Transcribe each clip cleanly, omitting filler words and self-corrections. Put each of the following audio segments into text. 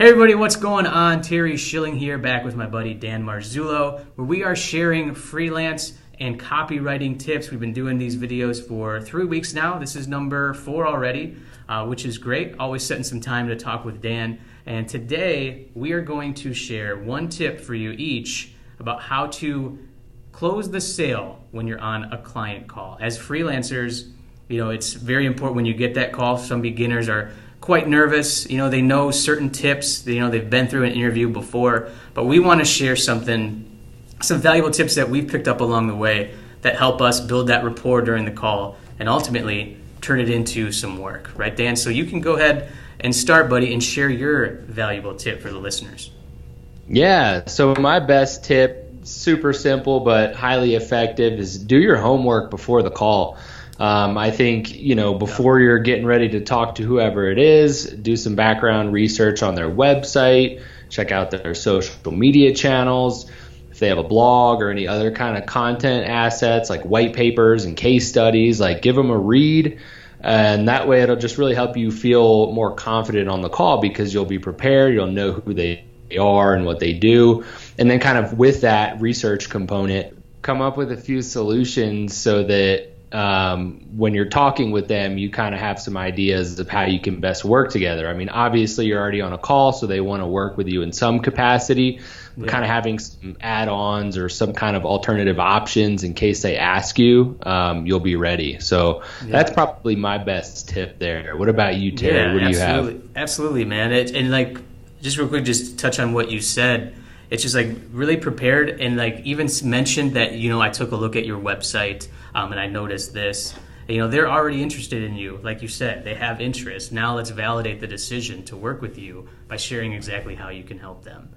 Hey everybody, what's going on? Terry Schilling here, back with my buddy Dan Marzullo, where we are sharing freelance and copywriting tips. We've been doing these videos for 3 weeks now. This is number 4 already, which is great. Always setting some time to talk with Dan. And today we are going to share one tip for you each about how to close the sale when you're on a client call. As freelancers, it's very important when you get that call. Some beginners are quite nervous. They know certain tips. They've been through an interview before, but we want to share some valuable tips that we've picked up along the way that help us build that rapport during the call and ultimately turn it into some work, right, Dan? So you can go ahead and start, buddy, and share your valuable tip for the listeners. Yeah, so my best tip, super simple but highly effective, is do your homework before the call. I think, before you're getting ready to talk to whoever it is, do some background research on their website, check out their social media channels. If they have a blog or any other kind of content assets like white papers and case studies, give them a read. And that way it'll just really help you feel more confident on the call because you'll be prepared. You'll know who they are and what they do. And then kind of with that research component, come up with a few solutions so that when you're talking with them, you kind of have some ideas of how you can best work together. I mean, obviously you're already on a call, so they want to work with you in some capacity. Yeah. Kind of having some add-ons or some kind of alternative options in case they ask you, you'll be ready. So that's probably my best tip there. What about you, Terry? Yeah, what do you have? Absolutely, man. Just real quick, just to touch on what you said. It's just really prepared and even mentioned that, I took a look at your website and I noticed this. They're already interested in you. Like you said, they have interest. Now let's validate the decision to work with you by sharing exactly how you can help them.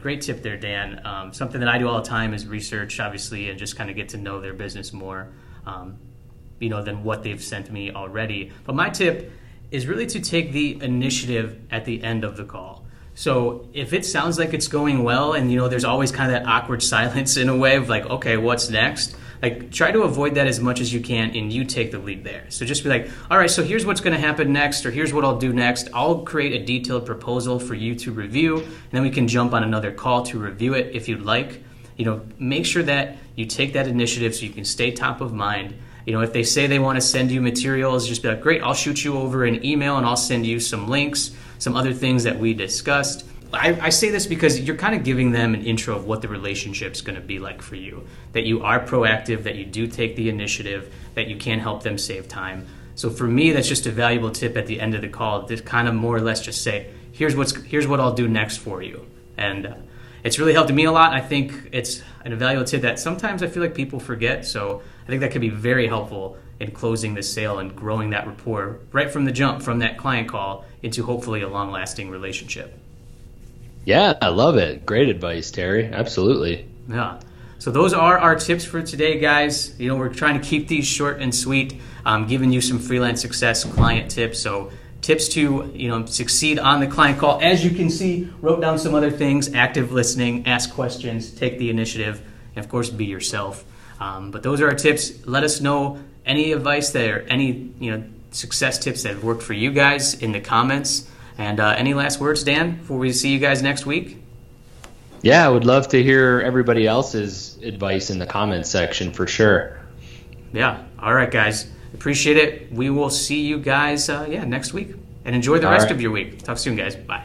Great tip there, Dan. Something that I do all the time is research, obviously, and just kind of get to know their business more, than what they've sent me already. But my tip is really to take the initiative at the end of the call. So if it sounds like it's going well and, there's always kind of that awkward silence in a way of okay, what's next? Try to avoid that as much as you can and you take the lead there. So just be all right, so here's what's going to happen next, or here's what I'll do next. I'll create a detailed proposal for you to review, and then we can jump on another call to review it if you'd like. Make sure that you take that initiative so you can stay top of mind. If they say they want to send you materials, just be great, I'll shoot you over an email and I'll send you some links, some other things that we discussed. I say this because you're kind of giving them an intro of what the relationship's going to be like for you, that you are proactive, that you do take the initiative, that you can help them save time. So for me, that's just a valuable tip at the end of the call to kind of more or less just say, here's what I'll do next for you. And it's really helped me a lot. I think it's an valuable tip that sometimes I feel like people forget. So I think that could be very helpful in closing the sale and growing that rapport right from the jump, from that client call into hopefully a long-lasting relationship. Yeah, I love it. Great advice, Terry. Absolutely. Yeah. So those are our tips for today, guys. We're trying to keep these short and sweet, giving you some freelance success client tips. So tips to, succeed on the client call. As you can see, wrote down some other things: active listening, ask questions, take the initiative, and of course, be yourself. But those are our tips. Let us know any advice there, any, success tips that have worked for you guys in the comments. And any last words, Dan, before we see you guys next week? Yeah, I would love to hear everybody else's advice in the comments section for sure. Yeah. All right, guys. Appreciate it. We will see you guys, next week. And enjoy the rest of your week. Talk soon, guys. Bye.